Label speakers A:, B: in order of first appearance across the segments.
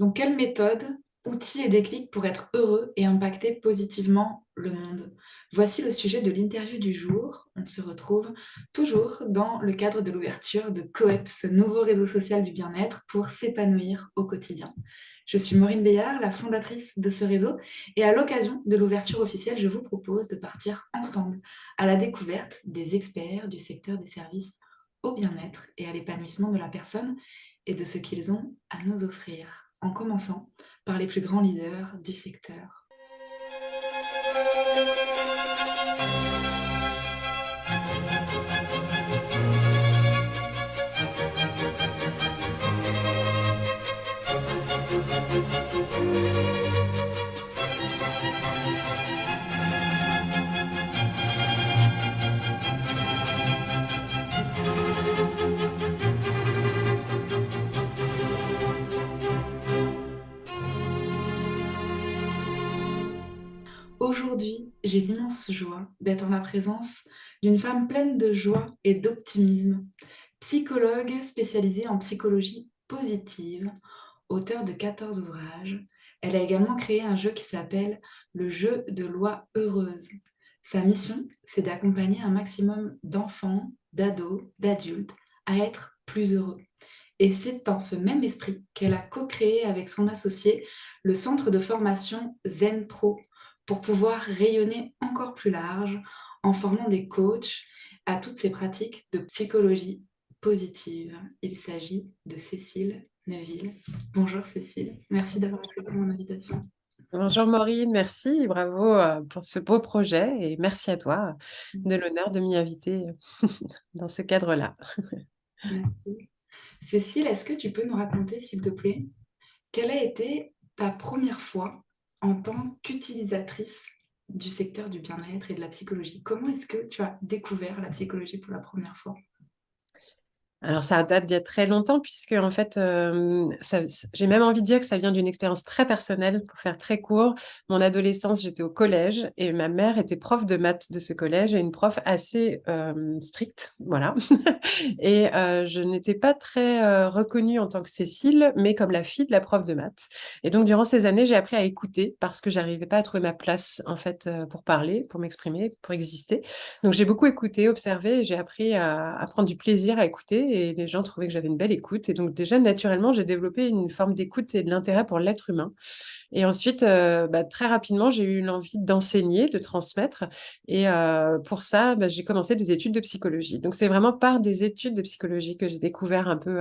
A: Donc, quelle méthode, outils et déclics pour être heureux et impacter positivement le monde? Voici le sujet de l'interview du jour. On se retrouve toujours dans le cadre de l'ouverture de Coep, ce nouveau réseau social du bien-être pour s'épanouir au quotidien. Je suis Maureen Béillard, la fondatrice de ce réseau, et à l'occasion de l'ouverture officielle, je vous propose de partir ensemble à la découverte des experts du secteur des services au bien-être et à l'épanouissement de la personne et de ce qu'ils ont à nous offrir, en commençant par les plus grands leaders du secteur. Aujourd'hui, j'ai l'immense joie d'être en la présence d'une femme pleine de joie et d'optimisme, psychologue spécialisée en psychologie positive, auteure de 14 ouvrages. Elle a également créé un jeu qui s'appelle le jeu de loi heureuse. Sa mission, c'est d'accompagner un maximum d'enfants, d'ados, d'adultes à être plus heureux. Et c'est dans ce même esprit qu'elle a co-créé avec son associé le centre de formation Zen Pro pour pouvoir rayonner encore plus large en formant des coachs à toutes ces pratiques de psychologie positive. Il s'agit de Cécile Neuville. Bonjour Cécile, merci d'avoir accepté mon invitation.
B: Bonjour Maureen, merci, bravo pour ce beau projet et merci à toi de l'honneur de m'y inviter dans ce cadre-là.
A: Merci. Cécile, est-ce que tu peux nous raconter, s'il te plaît, quelle a été ta première fois en tant qu'utilisatrice du secteur du bien-être et de la psychologie? Comment est-ce que tu as découvert la psychologie pour la première fois?
B: Alors ça date d'il y a très longtemps puisque en fait, j'ai même envie de dire que ça vient d'une expérience très personnelle. Pour faire très court, mon adolescence, j'étais au collège et ma mère était prof de maths de ce collège et une prof assez stricte, voilà. Et je n'étais pas très reconnue en tant que Cécile, mais comme la fille de la prof de maths. Et donc durant ces années, j'ai appris à écouter parce que j'arrivais pas à trouver ma place en fait pour parler, pour m'exprimer, pour exister. Donc j'ai beaucoup écouté, observé et j'ai appris à prendre du plaisir à écouter et les gens trouvaient que j'avais une belle écoute. Et donc déjà, naturellement, j'ai développé une forme d'écoute et de l'intérêt pour l'être humain. Et ensuite, très rapidement, j'ai eu l'envie d'enseigner, de transmettre. Et pour ça, j'ai commencé des études de psychologie. Donc c'est vraiment par des études de psychologie que j'ai découvert un peu...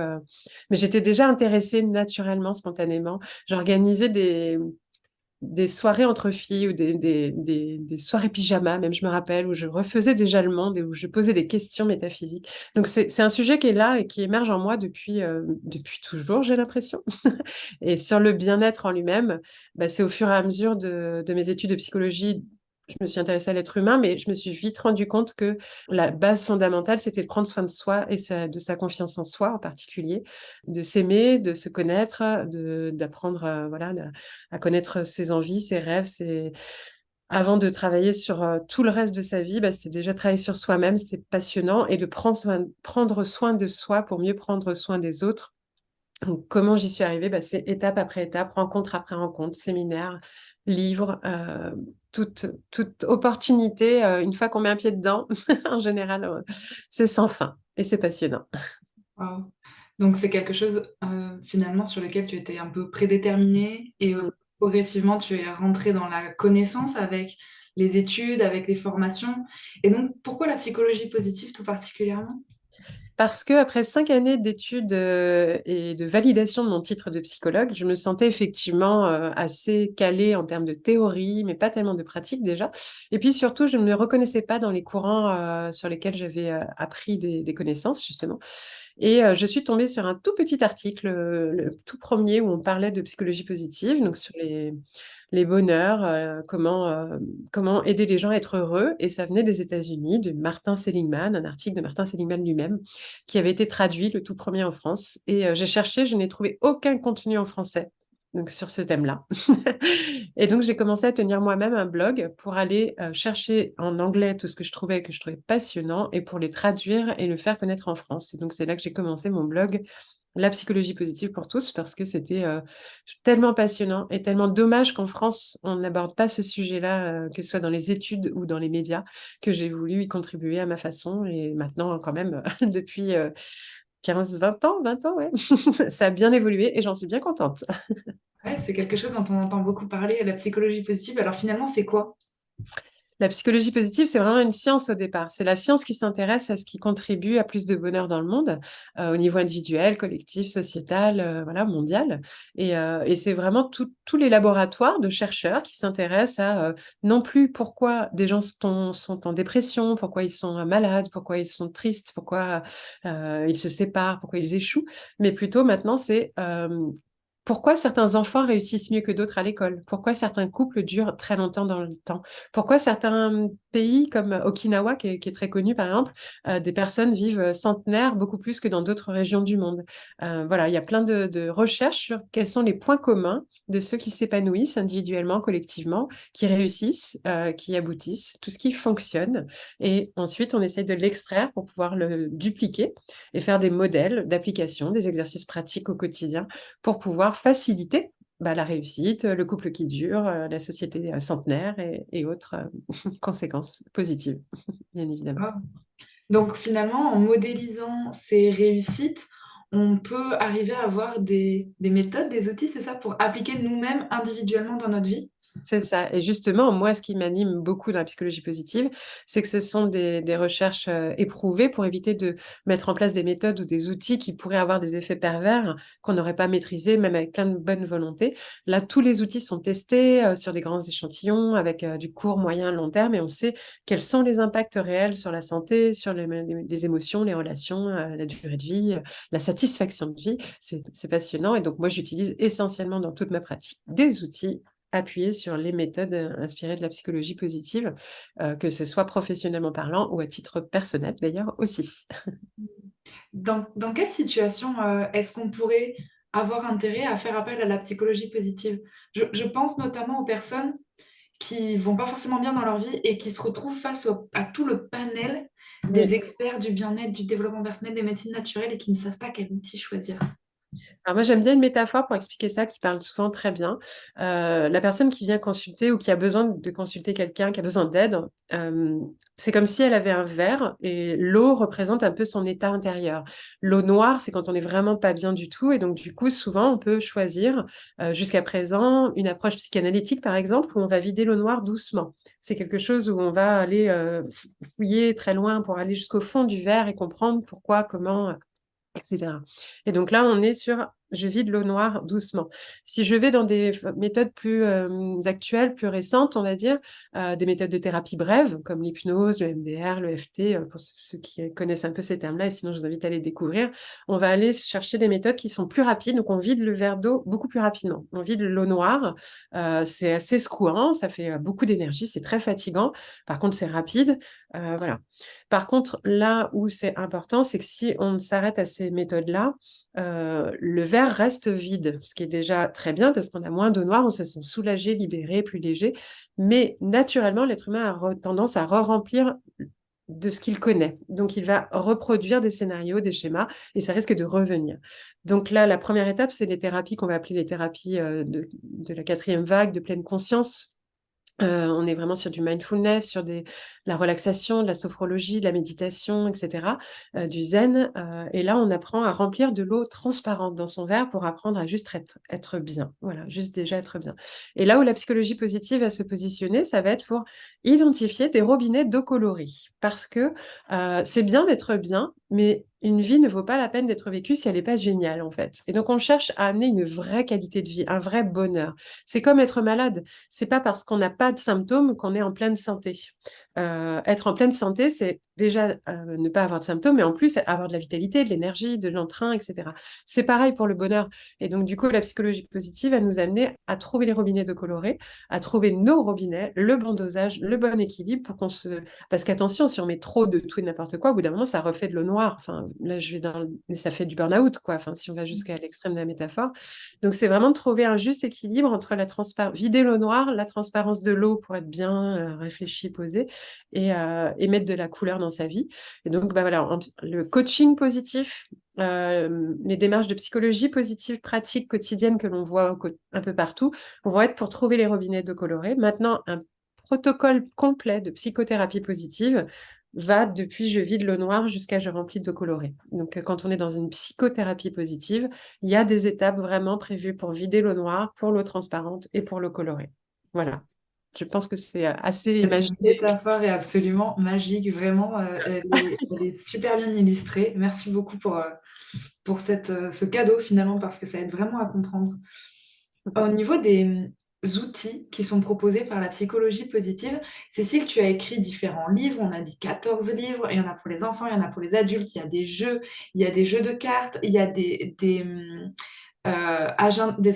B: Mais j'étais déjà intéressée naturellement, spontanément. J'organisais des soirées entre filles ou des soirées pyjama, même je me rappelle, où je refaisais déjà le monde et où je posais des questions métaphysiques. Donc c'est un sujet qui est là et qui émerge en moi depuis toujours, j'ai l'impression. Et sur le bien-être en lui-même, c'est au fur et à mesure de mes études de psychologie, je me suis intéressée à l'être humain, mais je me suis vite rendu compte que la base fondamentale, c'était de prendre soin de soi et de sa confiance en soi en particulier, de s'aimer, de se connaître, d'apprendre voilà, à connaître ses envies, ses rêves, avant de travailler sur tout le reste de sa vie, c'était déjà travailler sur soi-même, c'était passionnant, et de prendre soin de soi pour mieux prendre soin des autres. Donc, comment j'y suis arrivée? C'est étape après étape, rencontre après rencontre, séminaire, livre, toute opportunité, une fois qu'on met un pied dedans, en général, c'est sans fin et c'est passionnant.
A: Wow. Donc c'est quelque chose finalement sur lequel tu étais un peu prédéterminée et
B: Mm.
A: progressivement tu es rentrée dans la connaissance avec les études, avec les formations. Et donc pourquoi la psychologie positive tout particulièrement?
B: Parce que après 5 années d'études et de validation de mon titre de psychologue, je me sentais effectivement assez calée en termes de théorie, mais pas tellement de pratique déjà. Et puis surtout, je ne me reconnaissais pas dans les courants sur lesquels j'avais appris des connaissances, justement. Et je suis tombée sur un tout petit article, le tout premier, où on parlait de psychologie positive, donc sur les bonheurs, comment aider les gens à être heureux. Et ça venait des États-Unis, de Martin Seligman, un article de Martin Seligman lui-même, qui avait été traduit, le tout premier en France. Et j'ai cherché, je n'ai trouvé aucun contenu en français. Donc sur ce thème-là. Et donc j'ai commencé à tenir moi-même un blog pour aller chercher en anglais tout ce que je trouvais passionnant et pour les traduire et le faire connaître en France. Et donc c'est là que j'ai commencé mon blog la psychologie positive pour tous parce que c'était tellement passionnant et tellement dommage qu'en France, on n'aborde pas ce sujet-là, que ce soit dans les études ou dans les médias, que j'ai voulu y contribuer à ma façon. Et maintenant, quand même, depuis 15, 20 ans, ouais, ça a bien évolué et j'en suis bien contente.
A: Ouais, c'est quelque chose dont on entend beaucoup parler, la psychologie positive. Alors finalement, c'est quoi?
B: La psychologie positive, c'est vraiment une science au départ. C'est la science qui s'intéresse à ce qui contribue à plus de bonheur dans le monde, au niveau individuel, collectif, sociétal, voilà, mondial. Et c'est vraiment tous les laboratoires de chercheurs qui s'intéressent à non plus pourquoi des gens sont en dépression, pourquoi ils sont malades, pourquoi ils sont tristes, pourquoi ils se séparent, pourquoi ils échouent, mais plutôt maintenant c'est pourquoi certains enfants réussissent mieux que d'autres à l'école? Pourquoi certains couples durent très longtemps dans le temps? Pourquoi certains pays comme Okinawa, qui est très connu par exemple, des personnes vivent centenaires beaucoup plus que dans d'autres régions du monde? Voilà, il y a plein de recherches sur quels sont les points communs de ceux qui s'épanouissent individuellement, collectivement, qui réussissent, qui aboutissent, tout ce qui fonctionne. Et ensuite, on essaye de l'extraire pour pouvoir le dupliquer et faire des modèles d'application, des exercices pratiques au quotidien pour pouvoir faciliter la réussite, le couple qui dure, la société centenaire et autres conséquences positives, bien évidemment.
A: Ah. Donc finalement, en modélisant ces réussites, on peut arriver à avoir des méthodes, des outils, c'est ça, pour appliquer nous-mêmes individuellement dans notre vie?
B: C'est ça. Et justement, moi, ce qui m'anime beaucoup dans la psychologie positive, c'est que ce sont des recherches éprouvées pour éviter de mettre en place des méthodes ou des outils qui pourraient avoir des effets pervers qu'on n'aurait pas maîtrisés, même avec plein de bonne volonté. Là, tous les outils sont testés sur des grands échantillons avec du court, moyen, long terme et on sait quels sont les impacts réels sur la santé, sur les émotions, les relations, la durée de vie, la satisfaction de vie. C'est passionnant. Et donc, moi, j'utilise essentiellement dans toute ma pratique des outils appuyer sur les méthodes inspirées de la psychologie positive, que ce soit professionnellement parlant ou à titre personnel d'ailleurs aussi.
A: Dans quelle situation est-ce qu'on pourrait avoir intérêt à faire appel à la psychologie positive? Je pense notamment aux personnes qui vont pas forcément bien dans leur vie et qui se retrouvent face à tout le panel des
B: Oui.
A: experts du bien-être, du développement personnel, des médecines naturelles et qui ne savent pas quel outil choisir.
B: Alors moi, j'aime bien une métaphore pour expliquer ça qui parle souvent très bien. La personne qui vient consulter ou qui a besoin de consulter quelqu'un, qui a besoin d'aide, c'est comme si elle avait un verre et l'eau représente un peu son état intérieur. L'eau noire, c'est quand on n'est vraiment pas bien du tout. Et donc, du coup, souvent, on peut choisir, jusqu'à présent, une approche psychanalytique, par exemple, où on va vider l'eau noire doucement. C'est quelque chose où on va aller fouiller très loin pour aller jusqu'au fond du verre et comprendre pourquoi, comment, etc. Et donc là, on est sur je vide l'eau noire doucement. Si je vais dans des méthodes plus actuelles, plus récentes, on va dire, des méthodes de thérapie brève, comme l'hypnose, le MDR, le FT, pour ceux qui connaissent un peu ces termes-là, et sinon je vous invite à les découvrir, on va aller chercher des méthodes qui sont plus rapides, donc on vide le verre d'eau beaucoup plus rapidement. On vide l'eau noire, c'est assez secouant, ça fait beaucoup d'énergie, c'est très fatigant, par contre c'est rapide, voilà. Par contre, là où c'est important, c'est que si on s'arrête à ces méthodes-là, le verre reste vide, ce qui est déjà très bien parce qu'on a moins d'eau noire, on se sent soulagé, libéré, plus léger. Mais naturellement, l'être humain a tendance à re-remplir de ce qu'il connaît. Donc, il va reproduire des scénarios, des schémas, et ça risque de revenir. Donc là, la première étape, c'est les thérapies qu'on va appeler les thérapies de la quatrième vague, de pleine conscience. On est vraiment sur du mindfulness, sur la relaxation, de la sophrologie, de la méditation, etc., du zen. Et là, on apprend à remplir de l'eau transparente dans son verre pour apprendre à juste être bien. Voilà, juste déjà être bien. Et là où la psychologie positive va se positionner, ça va être pour identifier des robinets d'eau colorée. Parce que c'est bien d'être bien, mais une vie ne vaut pas la peine d'être vécue si elle n'est pas géniale, en fait. Et donc, on cherche à amener une vraie qualité de vie, un vrai bonheur. C'est comme être malade. C'est pas parce qu'on n'a pas de symptômes qu'on est en pleine santé. Être en pleine santé, c'est déjà ne pas avoir de symptômes, mais en plus avoir de la vitalité, de l'énergie, de l'entrain, etc. C'est pareil pour le bonheur. Et donc, du coup, la psychologie positive va nous amener à trouver les robinets de colorés, à trouver nos robinets, le bon dosage, le bon équilibre pour qu'on se... Parce qu'attention, si on met trop de tout et n'importe quoi, au bout d'un moment, ça refait de l'eau noire. Enfin, là, je vais dans... ça fait du burn-out, quoi. Enfin, si on va jusqu'à l'extrême de la métaphore. Donc, c'est vraiment de trouver un juste équilibre entre vider l'eau noire, la transparence de l'eau pour être bien réfléchi, posé, et mettre de la couleur dans sa vie. Et donc, bah, voilà, le coaching positif, les démarches de psychologie positive pratique quotidienne que l'on voit un peu partout vont être pour trouver les robinets d'eau colorée. Maintenant, un protocole complet de psychothérapie positive va depuis je vide l'eau noire jusqu'à je remplis d'eau colorée. Donc, quand on est dans une psychothérapie positive, il y a des étapes vraiment prévues pour vider l'eau noire, pour l'eau transparente et pour l'eau colorée. Voilà. Je pense que c'est assez
A: Cette
B: imagé.
A: métaphore est absolument magique, vraiment. Elle est super bien illustrée. Merci beaucoup pour ce cadeau finalement, parce que ça aide vraiment à comprendre. Au niveau des outils qui sont proposés par la psychologie positive, Cécile, tu as écrit différents livres, on a dit 14 livres, il y en a pour les enfants, il y en a pour les adultes, il y a des jeux, il y a des jeux de cartes, il y a des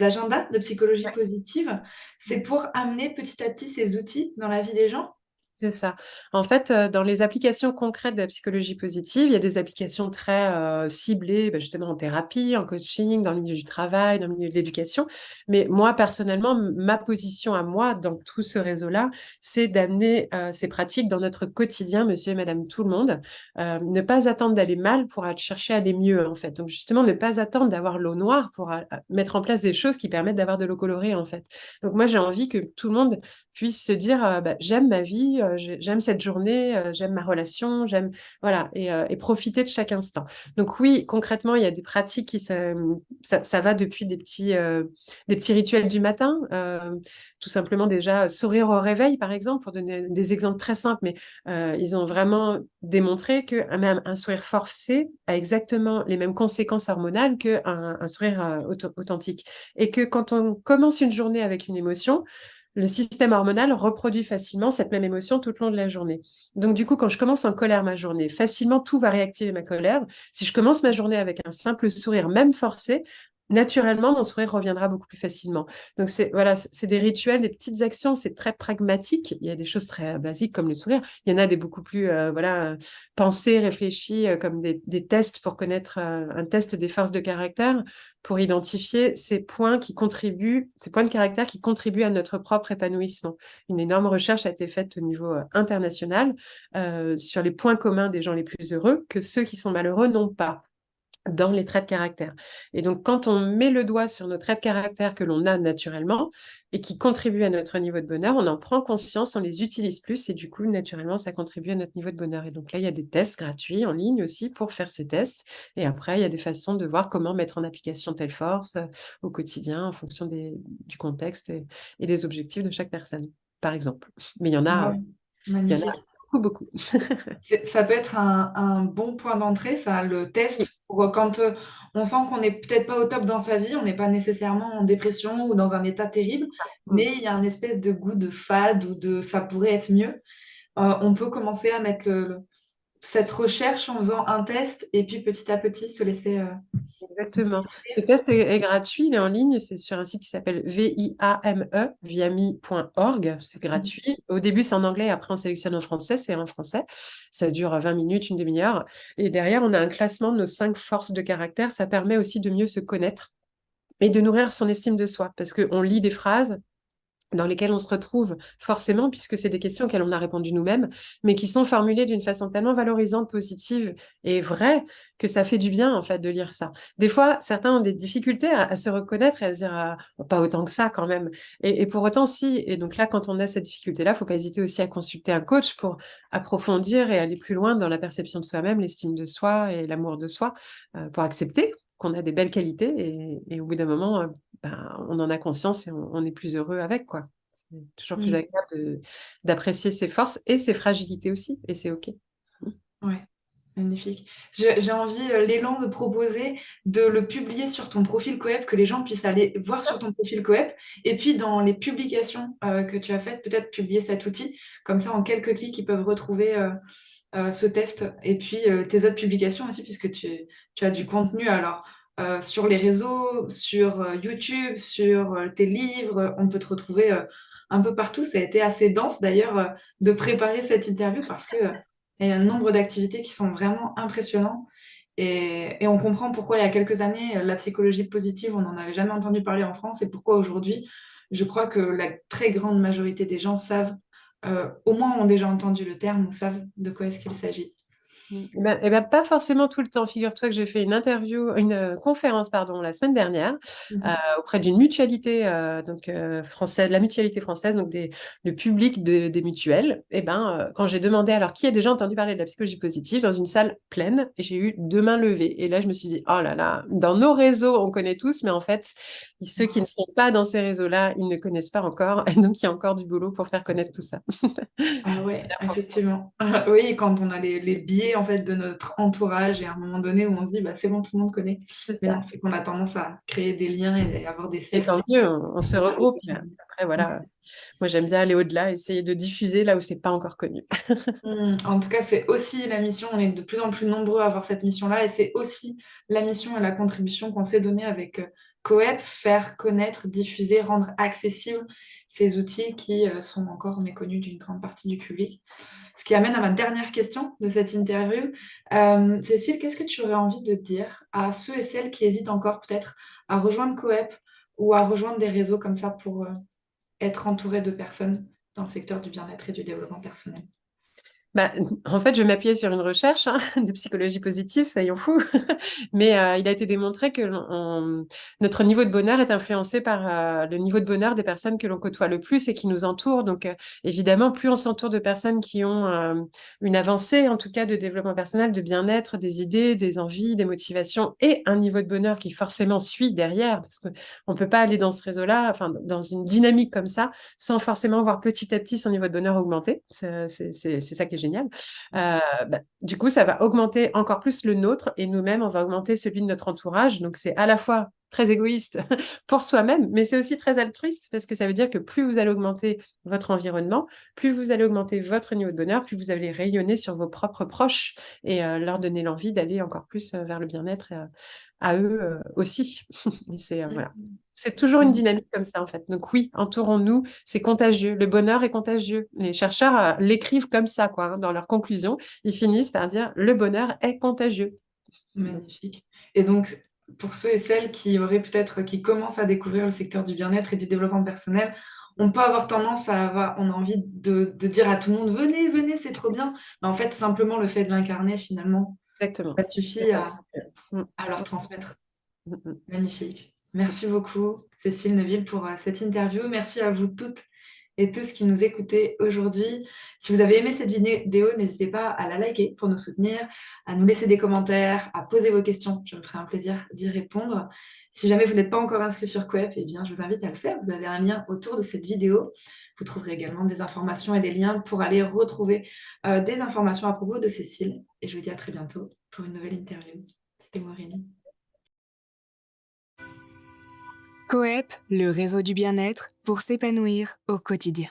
A: agendas de psychologie positive. C'est pour amener petit à petit ces outils dans la vie des gens.
B: C'est ça. En fait, dans les applications concrètes de la psychologie positive, il y a des applications très ciblées, justement en thérapie, en coaching, dans le milieu du travail, dans le milieu de l'éducation. Mais moi, personnellement, ma position à moi dans tout ce réseau-là, c'est d'amener ces pratiques dans notre quotidien, monsieur et madame tout le monde. Ne pas attendre d'aller mal pour chercher à aller mieux, en fait. Donc, justement, ne pas attendre d'avoir l'eau noire pour mettre en place des choses qui permettent d'avoir de l'eau colorée, en fait. Donc, moi, j'ai envie que tout le monde puisse se dire j'aime ma vie, j'aime cette journée, j'aime ma relation, j'aime voilà et profiter de chaque instant. Donc oui, concrètement, il y a des pratiques ça va depuis des petits rituels du matin, tout simplement déjà sourire au réveil par exemple pour donner des exemples très simples, mais ils ont vraiment démontré que même un sourire forcé a exactement les mêmes conséquences hormonales qu'un un sourire authentique et que quand on commence une journée avec une émotion, le système hormonal reproduit facilement cette même émotion tout le long de la journée. Donc, du coup, quand je commence en colère ma journée, facilement, tout va réactiver ma colère. Si je commence ma journée avec un simple sourire, même forcé, naturellement, mon sourire reviendra beaucoup plus facilement. Donc, c'est des rituels, des petites actions, c'est très pragmatique. Il y a des choses très basiques comme le sourire. Il y en a des beaucoup plus, pensées, réfléchies, comme des tests pour connaître un test des forces de caractère pour identifier ces points ces points de caractère qui contribuent à notre propre épanouissement. Une énorme recherche a été faite au niveau international sur les points communs des gens les plus heureux que ceux qui sont malheureux n'ont pas dans les traits de caractère. Et donc, quand on met le doigt sur nos traits de caractère que l'on a naturellement et qui contribuent à notre niveau de bonheur, on en prend conscience, on les utilise plus et du coup, naturellement, ça contribue à notre niveau de bonheur. Et donc là, il y a des tests gratuits en ligne aussi pour faire ces tests. Et après, il y a des façons de voir comment mettre en application telle force au quotidien en fonction du contexte et des objectifs de chaque personne, par exemple. Mais
A: Wow,
B: il y en a
A: magnifique.
B: beaucoup, beaucoup.
A: Ça peut être un bon point d'entrée, ça, le
B: Oui,
A: test, pour quand on sent qu'on n'est peut-être pas au top dans sa vie, on n'est pas nécessairement en dépression ou dans un état terrible, mais il y a un espèce de goût de fade ou de ça pourrait être mieux. On peut commencer à mettre cette recherche en faisant un test et puis petit à petit se laisser
B: exactement. Ce
A: guider.
B: test est gratuit, il est en ligne, c'est sur un site qui s'appelle VIAME, viami.org, c'est gratuit. Au début, c'est en anglais, après on sélectionne en français, c'est en français. Ça dure 20 minutes, une demi-heure. Et derrière, on a un classement de nos 5 forces de caractère. Ça permet aussi de mieux se connaître et de nourrir son estime de soi, parce qu'on lit des phrases dans lesquelles on se retrouve forcément, puisque c'est des questions auxquelles on a répondu nous-mêmes, mais qui sont formulées d'une façon tellement valorisante, positive et vraie, que ça fait du bien, en fait, de lire ça. Des fois, certains ont des difficultés à se reconnaître et à se dire, pas autant que ça, quand même. Et pour autant, si. Et donc là, quand on a cette difficulté-là, il ne faut pas hésiter aussi à consulter un coach pour approfondir et aller plus loin dans la perception de soi-même, l'estime de soi et l'amour de soi, pour accepter qu'on a des belles qualités et au bout d'un moment, on en a conscience et on est plus heureux avec, quoi. C'est toujours plus
A: Mm.
B: agréable d'apprécier ses forces et ses fragilités aussi, et c'est OK.
A: Ouais, magnifique. J'ai envie, l'élan de proposer de le publier sur ton profil Coep, que les gens puissent aller voir sur ton profil Coep. Et puis, dans les publications que tu as faites, peut-être publier cet outil. Comme ça, en quelques clics, ils peuvent retrouver ce test. Et puis, tes autres publications aussi, puisque tu as du contenu. Alors, sur les réseaux, sur YouTube, sur tes livres, on peut te retrouver un peu partout. Ça a été assez dense, d'ailleurs, de préparer cette interview parce que il y a un nombre d'activités qui sont vraiment impressionnants. Et on comprend pourquoi il y a quelques années, la psychologie positive, on n'en avait jamais entendu parler en France et pourquoi aujourd'hui, je crois que la très grande majorité des gens savent, au moins ont déjà entendu le terme ou savent de quoi est-ce qu'il s'agit.
B: Eh ben, pas forcément tout le temps. Figure-toi que j'ai fait une conférence, pardon, la semaine dernière
A: Mhm.
B: auprès d'une mutualité donc française, la mutualité française, donc le public des mutuelles. Et ben, quand j'ai demandé alors qui a déjà entendu parler de la psychologie positive dans une salle pleine, j'ai eu 2 mains levées. Et là, je me suis dit, oh là là, dans nos réseaux, on connaît tous, mais en fait, ceux qui ne sont pas dans ces réseaux-là, ils ne connaissent pas encore. Et donc, il y a encore du boulot pour faire connaître tout ça.
A: Ah ouais,
B: L'importance.
A: effectivement. Oui, quand on a les biais en fait de notre entourage et à un moment donné où on se dit bah c'est bon, tout le monde connaît.
B: C'est
A: Mais
B: ça.
A: non, c'est qu'on a tendance à créer des liens et avoir des
B: Et tant
A: cercles.
B: mieux, on se regroupe. Mais après,
A: Ouais.
B: voilà, moi j'aime bien aller au-delà, essayer de diffuser là où c'est pas encore connu.
A: En tout cas, c'est aussi la mission, on est de plus en plus nombreux à avoir cette mission-là, et c'est aussi la mission et la contribution qu'on s'est donnée avec Coep, faire connaître, diffuser, rendre accessibles ces outils qui sont encore méconnus d'une grande partie du public. Ce qui amène à ma dernière question de cette interview. Cécile, qu'est-ce que tu aurais envie de dire à ceux et celles qui hésitent encore peut-être à rejoindre Coep ou à rejoindre des réseaux comme ça pour être entourés de personnes dans le secteur du bien-être et du développement personnel?
B: Bah, en fait, je m'appuyais sur une recherche de psychologie positive, soyons fous. Mais il a été démontré que notre niveau de bonheur est influencé par le niveau de bonheur des personnes que l'on côtoie le plus et qui nous entourent. Donc, évidemment, plus on s'entoure de personnes qui ont une avancée, en tout cas, de développement personnel, de bien-être, des idées, des envies, des motivations et un niveau de bonheur qui forcément suit derrière, parce qu'on ne peut pas aller dans ce réseau-là, enfin, dans une dynamique comme ça, sans forcément voir petit à petit son niveau de bonheur augmenter. C'est ça qui est génial. Du coup, ça va augmenter encore plus le nôtre et nous-mêmes, on va augmenter celui de notre entourage. Donc, c'est à la fois très égoïste pour soi-même, mais c'est aussi très altruiste parce que ça veut dire que plus vous allez augmenter votre environnement, plus vous allez augmenter votre niveau de bonheur, plus vous allez rayonner sur vos propres proches et leur donner l'envie d'aller encore plus vers le bien-être à eux aussi. Et voilà. C'est toujours une dynamique comme ça, en fait. Donc oui, entourons-nous, c'est contagieux. Le bonheur est contagieux. Les chercheurs l'écrivent comme ça, quoi, dans leurs conclusions. Ils finissent par dire le bonheur est contagieux. Donc,
A: Magnifique. Et donc, pour ceux et celles qui auraient peut-être, qui commencent à découvrir le secteur du bien-être et du développement personnel, on peut avoir tendance à avoir, on a envie de dire à tout le monde, venez, venez, c'est trop bien. Mais en fait, simplement le fait de l'incarner, finalement,
B: exactement.
A: ça
B: C'est
A: suffit
B: ça. Mm,
A: à leur transmettre.
B: mm, mm.
A: Magnifique. Merci beaucoup, Cécile Neuville, pour cette interview. Merci à vous toutes et tous qui nous écoutez aujourd'hui. Si vous avez aimé cette vidéo, n'hésitez pas à la liker pour nous soutenir, à nous laisser des commentaires, à poser vos questions. Je me ferai un plaisir d'y répondre. Si jamais vous n'êtes pas encore inscrit sur Coep, eh bien, je vous invite à le faire. Vous avez un lien autour de cette vidéo. Vous trouverez également des informations et des liens pour aller retrouver des informations à propos de Cécile. Et je vous dis à très bientôt pour une nouvelle interview. C'était Maureen.
C: Coep, le réseau du bien-être pour s'épanouir au quotidien.